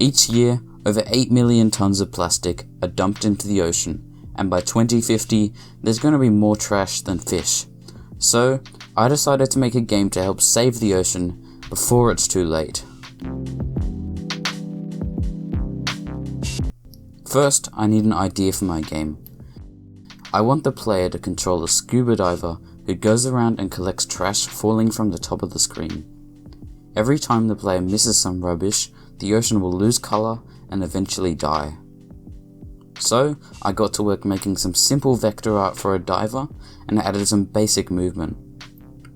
Each year, over 8 million tons of plastic are dumped into the ocean, and by 2050, there's going to be more trash than fish. So, I decided to make a game to help save the ocean before it's too late. First, I need an idea for my game. I want the player to control a scuba diver who goes around and collects trash falling from the top of the screen. Every time the player misses some rubbish, the ocean will lose colour and eventually die. So, I got to work making some simple vector art for a diver and added some basic movement.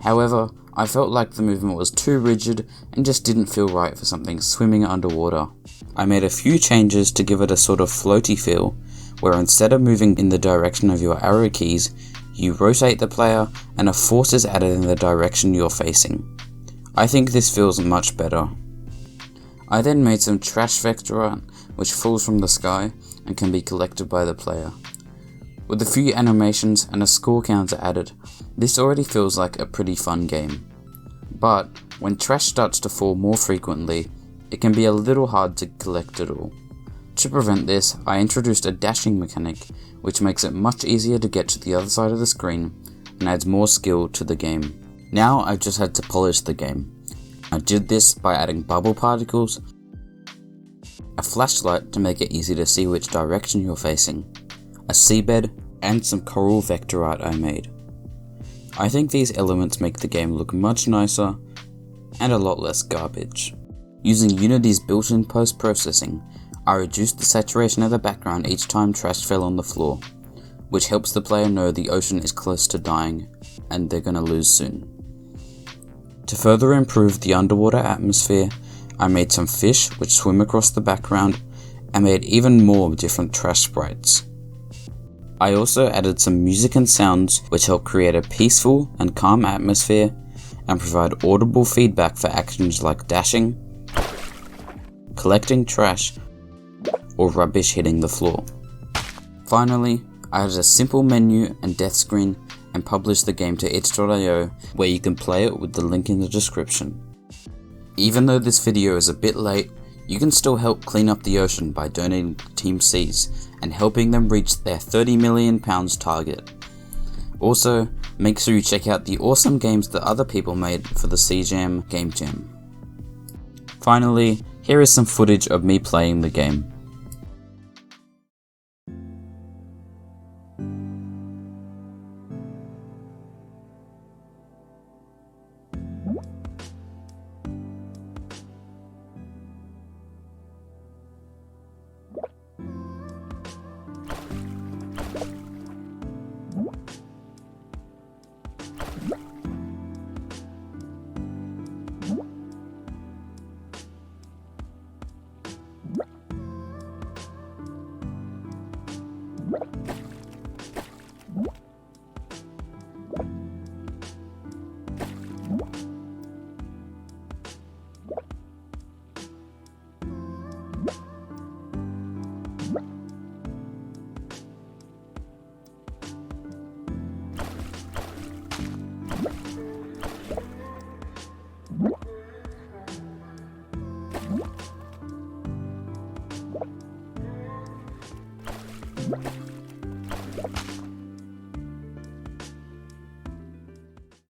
However, I felt like the movement was too rigid and just didn't feel right for something swimming underwater. I made a few changes to give it a sort of floaty feel, where instead of moving in the direction of your arrow keys, you rotate the player and a force is added in the direction you're facing. I think this feels much better. I then made some trash vector art which falls from the sky and can be collected by the player. With a few animations and a score counter added, this already feels like a pretty fun game. But when trash starts to fall more frequently, it can be a little hard to collect it all. To prevent this, I introduced a dashing mechanic, which makes it much easier to get to the other side of the screen and adds more skill to the game. Now I just had to polish the game. I did this by adding bubble particles, a flashlight to make it easy to see which direction you're facing, a seabed, and some coral vector art I made. I think these elements make the game look much nicer and a lot less garbage. Using Unity's built-in post-processing, I reduced the saturation of the background each time trash fell on the floor, which helps the player know the ocean is close to dying and they're gonna lose soon. To further improve the underwater atmosphere, I made some fish which swim across the background and made even more different trash sprites. I also added some music and sounds which help create a peaceful and calm atmosphere and provide audible feedback for actions like dashing, collecting trash, or rubbish hitting the floor. Finally, I added a simple menu and death screen and published the game to itch.io, where you can play it with the link in the description. Even though this video is a bit late, you can still help clean up the ocean by donating to Team Seas and helping them reach their £30 million target. Also, make sure you check out the awesome games that other people made for the CJam Game Jam. Finally, here is some footage of me playing the game.